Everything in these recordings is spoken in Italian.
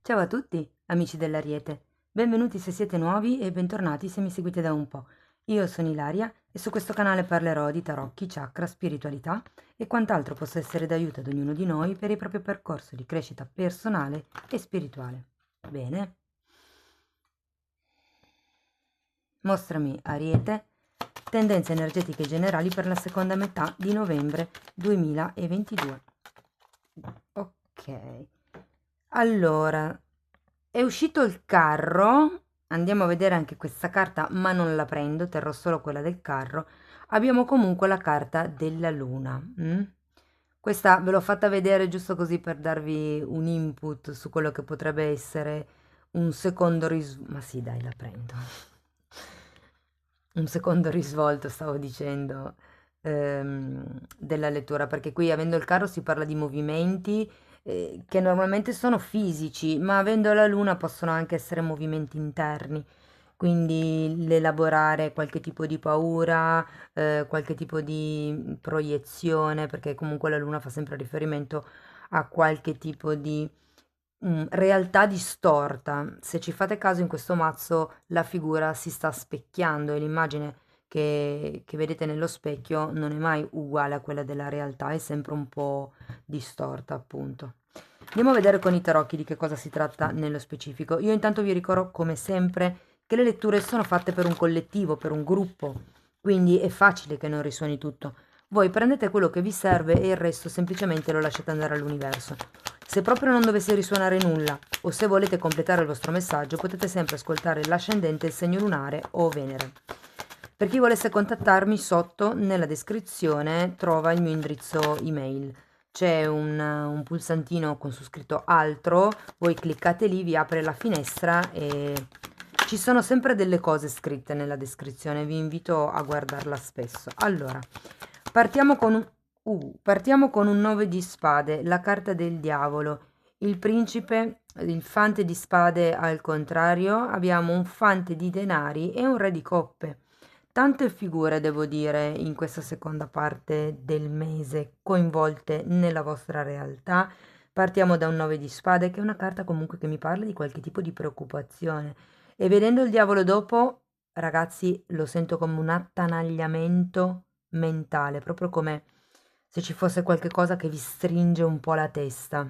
Ciao a tutti, amici dell'Ariete. Benvenuti se siete nuovi e bentornati se mi seguite da un po'. Io sono Ilaria e su questo canale parlerò di tarocchi, chakra, spiritualità e quant'altro possa essere d'aiuto ad ognuno di noi per il proprio percorso di crescita personale e spirituale. Bene? Mostrami, Ariete, tendenze energetiche generali per la seconda metà di novembre 2022. Ok. Allora, è uscito il carro. Andiamo a vedere anche questa carta, ma non la prendo, terrò solo quella del carro. Abbiamo comunque la carta della luna. Questa ve l'ho fatta vedere giusto così per darvi un input su quello che potrebbe essere un secondo risvolto. Ma sì, dai, la prendo. Un secondo risvolto, stavo dicendo, della lettura, perché qui avendo il carro si parla di movimenti che normalmente sono fisici, ma avendo la luna possono anche essere movimenti interni, quindi l'elaborare qualche tipo di paura, qualche tipo di proiezione, perché comunque la luna fa sempre riferimento a qualche tipo di realtà distorta. Se ci fate caso in questo mazzo la figura si sta specchiando e l'immagine che vedete nello specchio non è mai uguale a quella della realtà, è sempre un po' distorta, appunto. Andiamo a vedere con i tarocchi di che cosa si tratta nello specifico. Io intanto vi ricordo, come sempre, che le letture sono fatte per un collettivo, per un gruppo, quindi è facile che non risuoni tutto. Voi prendete quello che vi serve e il resto semplicemente lo lasciate andare all'universo. Se proprio non dovesse risuonare nulla, o se volete completare il vostro messaggio, potete sempre ascoltare l'ascendente, il segno lunare o Venere. Per chi volesse contattarmi, sotto nella descrizione trova il mio indirizzo email. C'è un pulsantino con su scritto altro, voi cliccate lì, vi apre la finestra e ci sono sempre delle cose scritte nella descrizione, vi invito a guardarla spesso. Allora, partiamo con partiamo con un 9 di spade, la carta del diavolo, il principe, il fante di spade al contrario, abbiamo un fante di denari e un re di coppe. Tante figure, devo dire, in questa seconda parte del mese coinvolte nella vostra realtà. Partiamo da un 9 di spade, che è una carta comunque che mi parla di qualche tipo di preoccupazione. E vedendo il diavolo dopo, ragazzi, lo sento come un attanagliamento mentale, proprio come se ci fosse qualche cosa che vi stringe un po' la testa.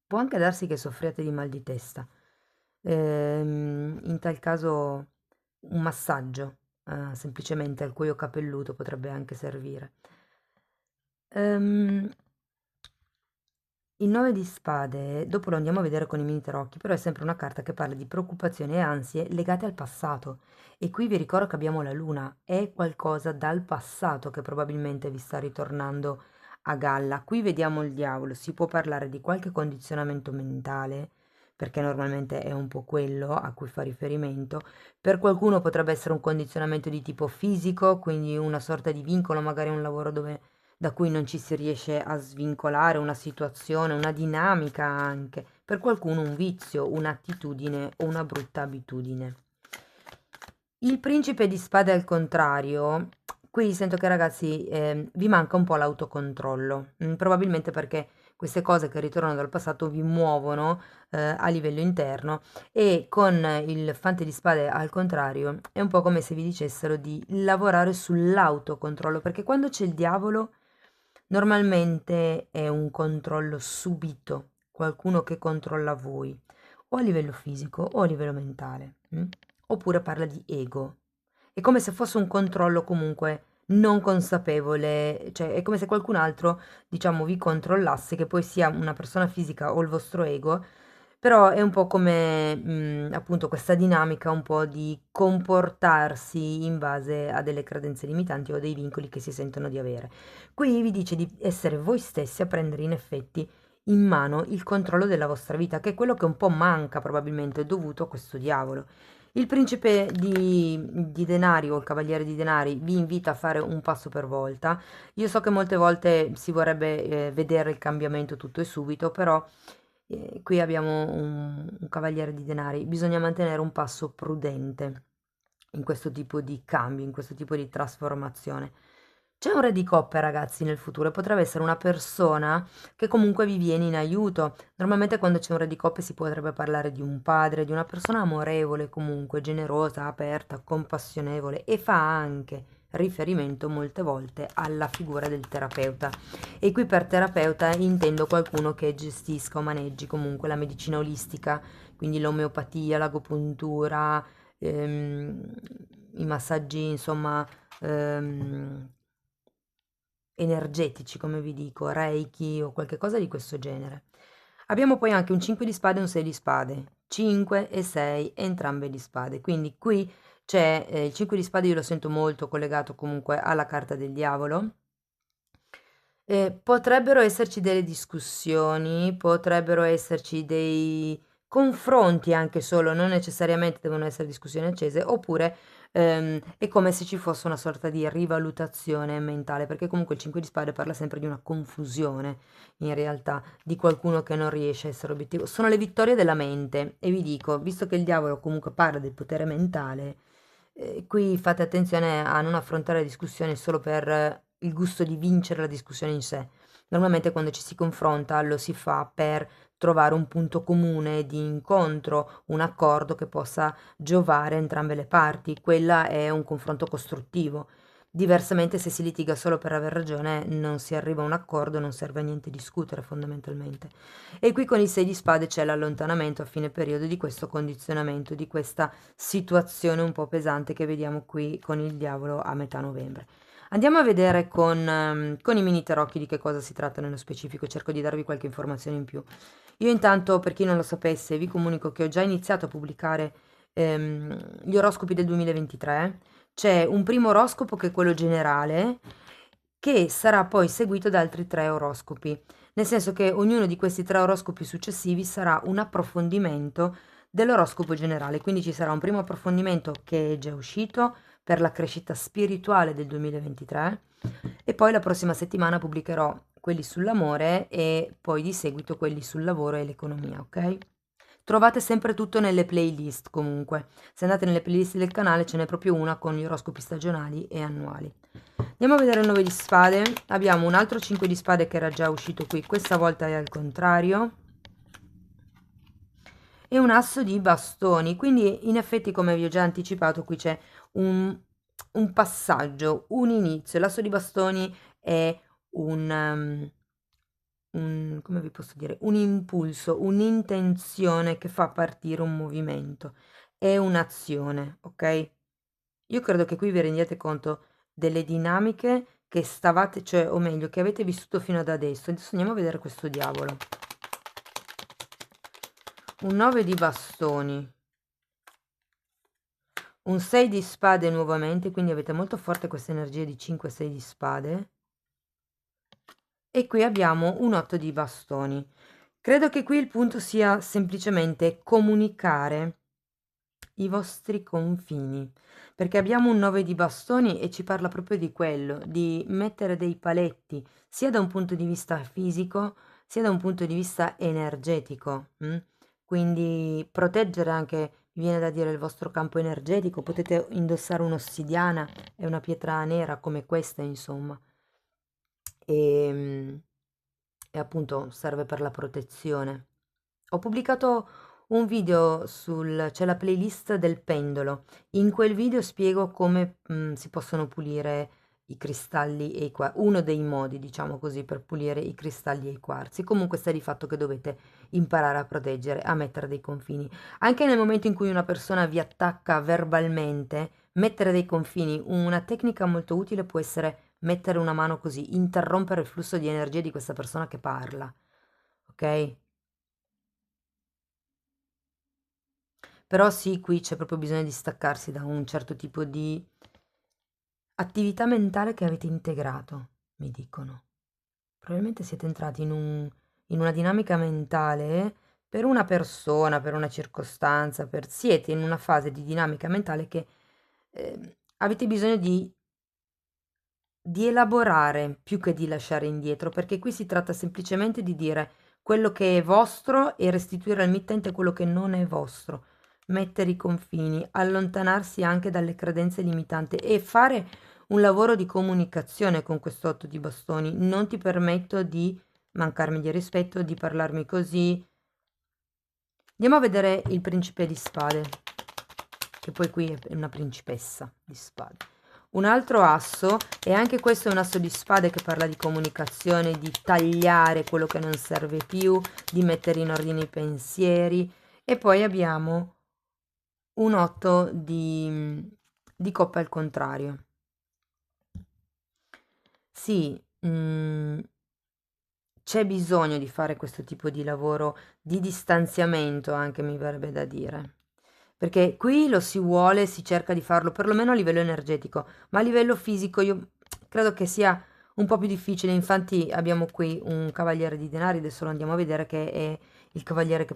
Può anche darsi che soffriate di mal di testa. In tal caso un massaggio, semplicemente al cuoio capelluto potrebbe anche servire. Ehm, il 9 di spade, dopo lo andiamo a vedere con i mini tarocchi, però è sempre una carta che parla di preoccupazioni e ansie legate al passato. E qui vi ricordo che abbiamo la luna, è qualcosa dal passato che probabilmente vi sta ritornando a galla. Qui vediamo il diavolo, si può parlare di qualche condizionamento mentale, perché normalmente è un po' quello a cui fa riferimento. Per qualcuno potrebbe essere un condizionamento di tipo fisico, quindi una sorta di vincolo, magari un lavoro da cui non ci si riesce a svincolare, una situazione, una dinamica anche. Per qualcuno un vizio, un'attitudine o una brutta abitudine. Il principe di spade al contrario, qui sento che ragazzi vi manca un po' l'autocontrollo, probabilmente perché queste cose che ritornano dal passato vi muovono a livello interno e con il fante di spade al contrario è un po' come se vi dicessero di lavorare sull'autocontrollo, perché quando c'è il diavolo normalmente è un controllo subito, qualcuno che controlla voi, o a livello fisico o a livello mentale. Oppure parla di ego. È come se fosse un controllo comunque non consapevole, cioè è come se qualcun altro, diciamo, vi controllasse, che poi sia una persona fisica o il vostro ego, però è un po' come appunto questa dinamica un po' di comportarsi in base a delle credenze limitanti o dei vincoli che si sentono di avere. Qui vi dice di essere voi stessi a prendere in effetti in mano il controllo della vostra vita, che è quello che un po' manca probabilmente dovuto a questo diavolo. Il principe di denari o il cavaliere di denari vi invita a fare un passo per volta. Io so che molte volte si vorrebbe vedere il cambiamento tutto e subito, però qui abbiamo un cavaliere di denari. Bisogna mantenere un passo prudente in questo tipo di cambio, in questo tipo di trasformazione. C'è un re di coppe, ragazzi, nel futuro e potrebbe essere una persona che comunque vi viene in aiuto. Normalmente quando c'è un re di coppe si potrebbe parlare di un padre, di una persona amorevole, comunque generosa, aperta, compassionevole e fa anche riferimento molte volte alla figura del terapeuta. E qui per terapeuta intendo qualcuno che gestisca o maneggi comunque la medicina olistica, quindi l'omeopatia, l'agopuntura, ehm, i massaggi, insomma, ehm, energetici, come vi dico, Reiki o qualche cosa di questo genere. Abbiamo poi anche un 5 di spade e un 6 di spade, 5 e 6 entrambe di spade, quindi qui c'è il 5 di spade, io lo sento molto collegato comunque alla carta del diavolo. Potrebbero esserci delle discussioni, potrebbero esserci dei confronti anche solo, non necessariamente devono essere discussioni accese, oppure è come se ci fosse una sorta di rivalutazione mentale, perché comunque il 5 di spade parla sempre di una confusione, in realtà, di qualcuno che non riesce a essere obiettivo. Sono le vittorie della mente e vi dico, visto che il diavolo comunque parla del potere mentale, qui fate attenzione a non affrontare la discussione solo per il gusto di vincere la discussione in sé. Normalmente quando ci si confronta lo si fa per trovare un punto comune di incontro, un accordo che possa giovare a entrambe le parti. Quella è un confronto costruttivo. Diversamente, se si litiga solo per aver ragione, non si arriva a un accordo, non serve a niente discutere fondamentalmente. E qui con i 6 di spade c'è l'allontanamento a fine periodo di questo condizionamento, di questa situazione un po' pesante che vediamo qui con il diavolo a metà novembre. Andiamo a vedere con i mini tarocchi di che cosa si tratta nello specifico, cerco di darvi qualche informazione in più. Io intanto, per chi non lo sapesse, vi comunico che ho già iniziato a pubblicare gli oroscopi del 2023. C'è un primo oroscopo che è quello generale, che sarà poi seguito da altri tre oroscopi, nel senso che ognuno di questi tre oroscopi successivi sarà un approfondimento dell'oroscopo generale, quindi ci sarà un primo approfondimento che è già uscito per la crescita spirituale del 2023 e poi la prossima settimana pubblicherò quelli sull'amore e poi di seguito quelli sul lavoro e l'economia, ok? Trovate sempre tutto nelle playlist comunque. Se andate nelle playlist del canale ce n'è proprio una con gli oroscopi stagionali e annuali. Andiamo a vedere il 9 di spade. Abbiamo un altro 5 di spade che era già uscito qui, questa volta è al contrario. E un asso di bastoni, quindi in effetti come vi ho già anticipato qui c'è un, un passaggio, un inizio. L'asso di bastoni è come vi posso dire, un impulso, un'intenzione che fa partire un movimento, è un'azione, ok? Io credo che qui vi rendiate conto delle dinamiche che stavate, cioè, o meglio, che avete vissuto fino ad adesso. Adesso andiamo a vedere questo diavolo. Un 9 di bastoni, un 6 di spade nuovamente, quindi avete molto forte questa energia di 5-6 di spade. E qui abbiamo un 8 di bastoni. Credo che qui il punto sia semplicemente comunicare i vostri confini, perché abbiamo un 9 di bastoni e ci parla proprio di quello, di mettere dei paletti, sia da un punto di vista fisico, sia da un punto di vista energetico. Quindi proteggere anche, mi viene da dire, il vostro campo energetico, potete indossare un'ossidiana e una pietra nera come questa, insomma. E, e appunto serve per la protezione. Ho pubblicato un video c'è la playlist del pendolo. In quel video spiego come si possono pulire i cristalli e i quarzi, uno dei modi, diciamo così, per pulire i cristalli e i quarzi. Comunque sta di fatto che dovete imparare a proteggere, a mettere dei confini. Anche nel momento in cui una persona vi attacca verbalmente, mettere dei confini, una tecnica molto utile può essere mettere una mano così, interrompere il flusso di energia di questa persona che parla, ok? Però sì, qui c'è proprio bisogno di staccarsi da un certo tipo di attività mentale che avete integrato, mi dicono. Probabilmente siete entrati in una dinamica mentale per una persona, per una circostanza, siete in una fase di dinamica mentale che avete bisogno di elaborare più che di lasciare indietro, perché qui si tratta semplicemente di dire quello che è vostro e restituire al mittente quello che non è vostro, mettere i confini, allontanarsi anche dalle credenze limitanti e fare un lavoro di comunicazione con questo 8 di bastoni. Non ti permetto di mancarmi di rispetto, di parlarmi così. Andiamo a vedere il principe di spade, che poi qui è una principessa di spade. Un altro asso, e anche questo è un asso di spade che parla di comunicazione, di tagliare quello che non serve più, di mettere in ordine i pensieri. E poi abbiamo un 8 di coppe al contrario. Sì, c'è bisogno di fare questo tipo di lavoro di distanziamento anche, mi verrebbe da dire. Perché qui lo si vuole, si cerca di farlo perlomeno a livello energetico, ma a livello fisico io credo che sia un po' più difficile. Infatti abbiamo qui un cavaliere di denari, adesso lo andiamo a vedere, che è il cavaliere che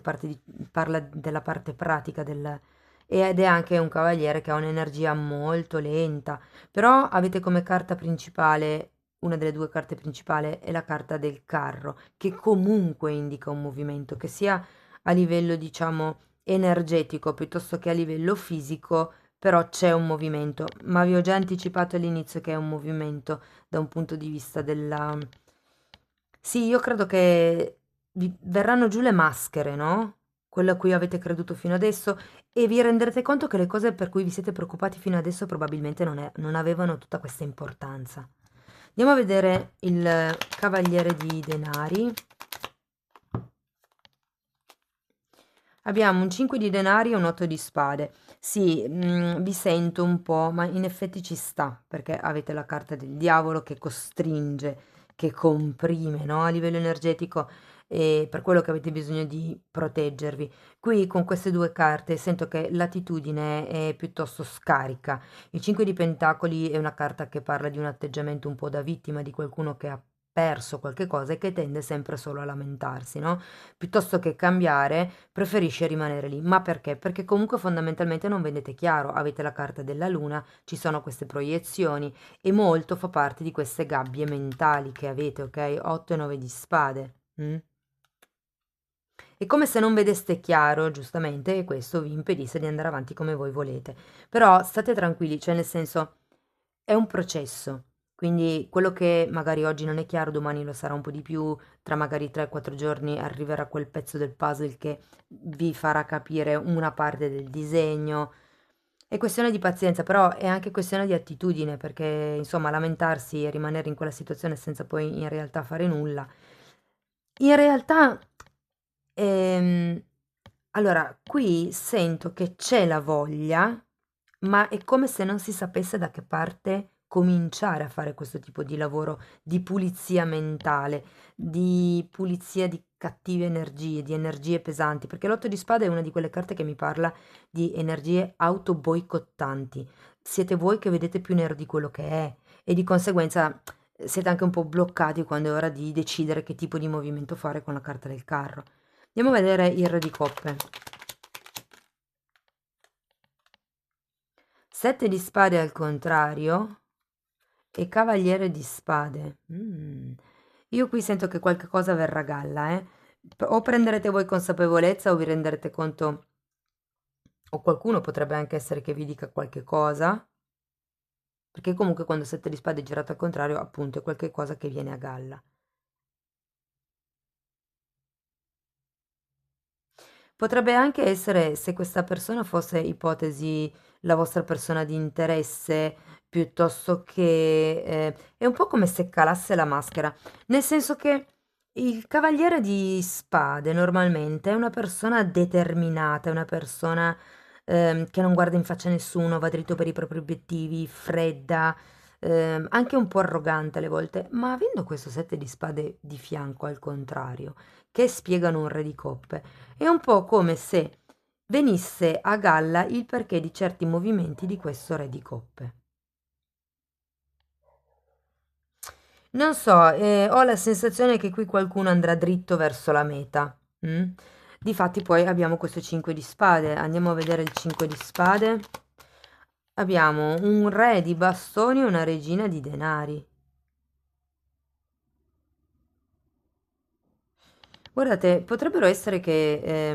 parla della parte pratica ed è anche un cavaliere che ha un'energia molto lenta, però avete come carta principale, una delle due carte principali è la carta del carro, che comunque indica un movimento, che sia a livello, diciamo, energetico piuttosto che a livello fisico, però c'è un movimento, ma vi ho già anticipato all'inizio che è un movimento da un punto di vista della... Sì, io credo che vi verranno giù le maschere, no? Quello a cui avete creduto fino adesso e vi renderete conto che le cose per cui vi siete preoccupati fino adesso probabilmente non avevano tutta questa importanza. Andiamo a vedere il cavaliere di denari. Abbiamo un 5 di denari e un 8 di spade. Sì, vi sento un po', ma in effetti ci sta, perché avete la carta del diavolo che costringe, che comprime, no? A livello energetico, e per quello che avete bisogno di proteggervi. Qui con queste due carte sento che l'attitudine è piuttosto scarica. Il 5 di pentacoli è una carta che parla di un atteggiamento un po' da vittima, di qualcuno che ha perso qualche cosa e che tende sempre solo a lamentarsi, no? Piuttosto che cambiare, preferisce rimanere lì. Ma perché? Perché comunque fondamentalmente non vedete chiaro, avete la carta della luna, ci sono queste proiezioni e molto fa parte di queste gabbie mentali che avete, ok? 8 e 9 di spade. Mm? È come se non vedeste chiaro, giustamente, e questo vi impedisse di andare avanti come voi volete. Però state tranquilli, cioè nel senso è un processo. Quindi quello che magari oggi non è chiaro, domani lo sarà un po' di più, tra magari 3-4 giorni arriverà quel pezzo del puzzle che vi farà capire una parte del disegno. È questione di pazienza, però è anche questione di attitudine, perché insomma lamentarsi e rimanere in quella situazione senza poi in realtà fare nulla. In realtà, ehm, allora, qui sento che c'è la voglia, ma è come se non si sapesse da che parte cominciare a fare questo tipo di lavoro di pulizia mentale, di pulizia di cattive energie, di energie pesanti, perché l'otto di spade è una di quelle carte che mi parla di energie autoboicottanti. Siete voi che vedete più nero di quello che è e di conseguenza siete anche un po' bloccati quando è ora di decidere che tipo di movimento fare con la carta del carro. Andiamo a vedere il re di coppe. 7 di spade al contrario e cavaliere di spade. Io qui sento che qualche cosa verrà a galla, eh. O prenderete voi consapevolezza o vi renderete conto, o qualcuno potrebbe anche essere che vi dica qualche cosa, perché comunque quando 7 di spade è girato al contrario, appunto, è qualche cosa che viene a galla. Potrebbe anche essere, se questa persona fosse, ipotesi, la vostra persona di interesse, piuttosto che... è un po' come se calasse la maschera, nel senso che il cavaliere di spade normalmente è una persona determinata, è una persona che non guarda in faccia a nessuno, va dritto per i propri obiettivi, fredda, anche un po' arrogante alle volte, ma avendo questo sette di spade di fianco al contrario, che spiegano un re di coppe, è un po' come se venisse a galla il perché di certi movimenti di questo re di coppe. Non so, ho la sensazione che qui qualcuno andrà dritto verso la meta. Mm? Difatti poi abbiamo questo 5 di spade. Andiamo a vedere il 5 di spade. Abbiamo un re di bastoni e una regina di denari. Guardate, potrebbero essere che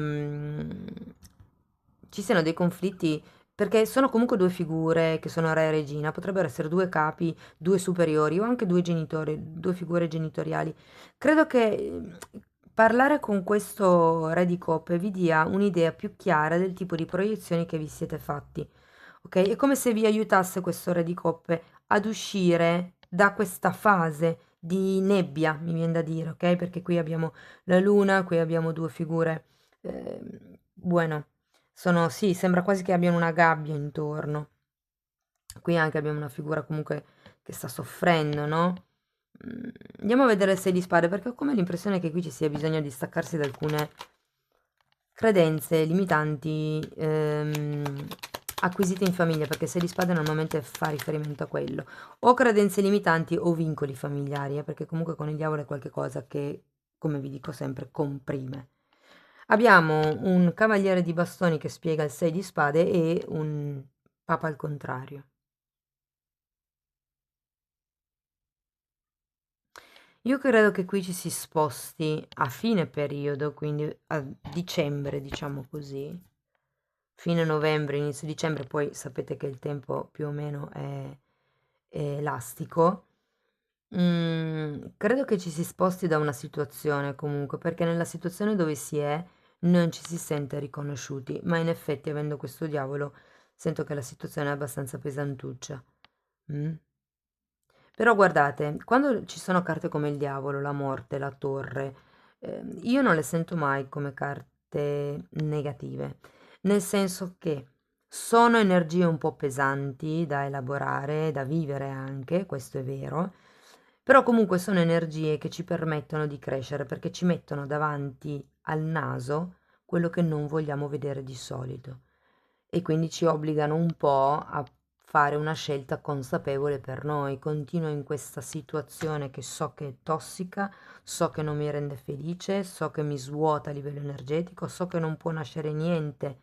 ci siano dei conflitti perché sono comunque due figure che sono re e regina, potrebbero essere due capi, due superiori o anche due genitori, due figure genitoriali. Credo che parlare con questo re di coppe vi dia un'idea più chiara del tipo di proiezioni che vi siete fatti. Ok? È come se vi aiutasse questo re di coppe ad uscire da questa fase di nebbia, mi viene da dire, ok? Perché qui abbiamo la luna, qui abbiamo due figure, bueno, sono, sì, sembra quasi che abbiano una gabbia intorno. Qui anche abbiamo una figura comunque che sta soffrendo, no? Andiamo a vedere il 6 di spade perché ho come l'impressione che qui ci sia bisogno di staccarsi da alcune credenze limitanti acquisite in famiglia, perché 6 di spade normalmente fa riferimento a quello. O credenze limitanti o vincoli familiari, perché comunque con il diavolo è qualcosa che, come vi dico sempre, comprime. Abbiamo un cavaliere di bastoni che spiega il 6 di spade e un papa al contrario. Io credo che qui ci si sposti a fine periodo, quindi a dicembre, diciamo così, fine novembre, inizio dicembre, poi sapete che il tempo più o meno è elastico. Credo che ci si sposti da una situazione comunque, perché nella situazione dove si è non ci si sente riconosciuti, ma in effetti avendo questo diavolo sento che la situazione è abbastanza pesantuccia. Mm? Però guardate, quando ci sono carte come il diavolo, la morte, la torre, io non le sento mai come carte negative, nel senso che sono energie un po' pesanti da elaborare, da vivere anche, questo è vero, però comunque sono energie che ci permettono di crescere perché ci mettono davanti al naso quello che non vogliamo vedere di solito e quindi ci obbligano un po' a fare una scelta consapevole per noi. Continuo in questa situazione che so che è tossica, so che non mi rende felice, so che mi svuota a livello energetico, so che non può nascere niente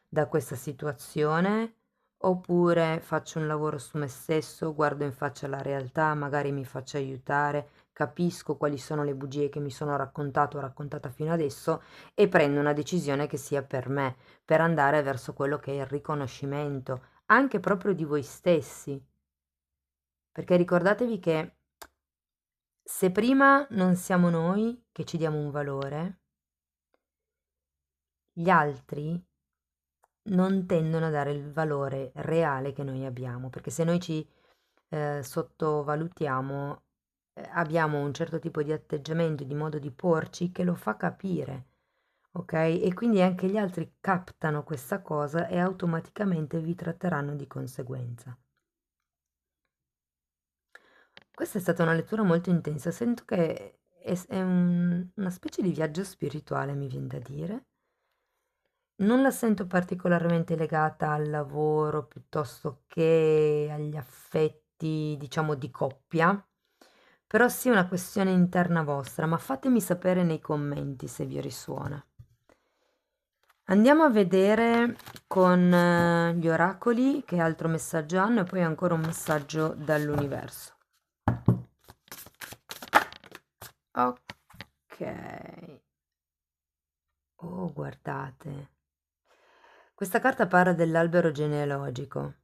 da questa situazione, oppure faccio un lavoro su me stesso, guardo in faccia la realtà, magari mi faccio aiutare, capisco quali sono le bugie che mi sono raccontato o raccontata fino adesso e prendo una decisione che sia per me, per andare verso quello che è il riconoscimento, anche proprio di voi stessi. Perché ricordatevi che se prima non siamo noi che ci diamo un valore, gli altri non tendono a dare il valore reale che noi abbiamo, perché se noi ci sottovalutiamo, abbiamo un certo tipo di atteggiamento, di modo di porci che lo fa capire, ok? E quindi anche gli altri captano questa cosa e automaticamente vi tratteranno di conseguenza. Questa è stata una lettura molto intensa, sento che una specie di viaggio spirituale, mi viene da dire. Non la sento particolarmente legata al lavoro piuttosto che agli affetti, diciamo, di coppia, però sì una questione interna vostra, ma fatemi sapere nei commenti se vi risuona. Andiamo a vedere con gli oracoli che altro messaggio hanno e poi ancora un messaggio dall'universo. Ok. Oh, guardate. Questa carta parla dell'albero genealogico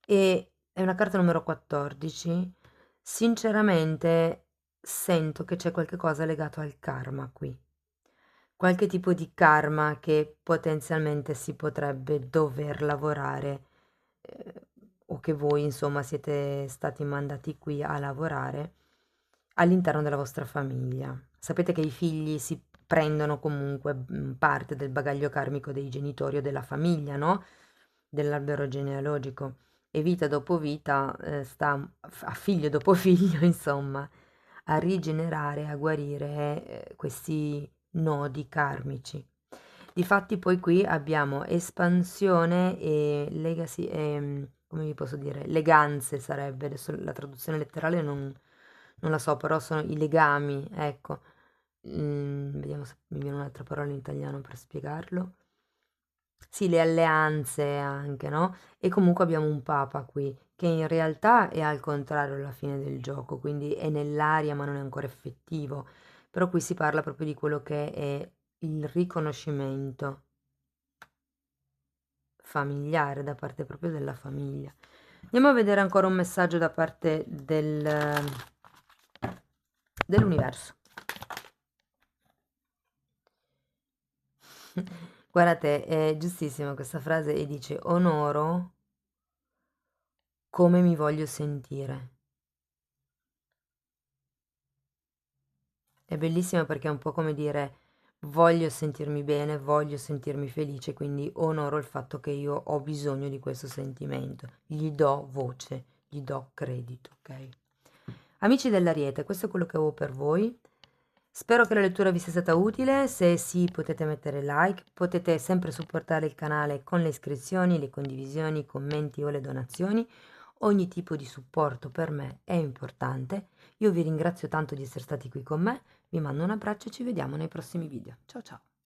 e è una carta numero 14. Sinceramente sento che c'è qualche cosa legato al karma qui. Qualche tipo di karma che potenzialmente si potrebbe dover lavorare eh, o che voi insomma siete stati mandati qui a lavorare all'interno della vostra famiglia. Sapete che i figli si prendono comunque parte del bagaglio karmico dei genitori o della famiglia, no? Dell'albero genealogico. E vita dopo vita sta a figlio dopo figlio, insomma, a rigenerare, a guarire questi nodi karmici. Difatti poi qui abbiamo espansione e legacy, come vi posso dire, leganze sarebbe, adesso la traduzione letterale non la so, però sono i legami, ecco. Vediamo se mi viene un'altra parola in italiano per spiegarlo. Sì, le alleanze anche, no? E comunque abbiamo un papa qui, che in realtà è al contrario alla fine del gioco, quindi è nell'aria ma non è ancora effettivo. Però qui si parla proprio di quello che è il riconoscimento familiare, da parte proprio della famiglia. Andiamo a vedere ancora un messaggio da parte dell'universo. Guardate, è giustissima questa frase e dice: onoro come mi voglio sentire. È bellissima perché è un po' come dire: voglio sentirmi bene, voglio sentirmi felice, quindi onoro il fatto che io ho bisogno di questo sentimento, gli do voce, gli do credito, ok? Amici dell'Ariete, questo è quello che avevo per voi. Spero che la lettura vi sia stata utile, se sì potete mettere like, potete sempre supportare il canale con le iscrizioni, le condivisioni, i commenti o le donazioni. Ogni tipo di supporto per me è importante. Io vi ringrazio tanto di essere stati qui con me, vi mando un abbraccio e ci vediamo nei prossimi video. Ciao ciao!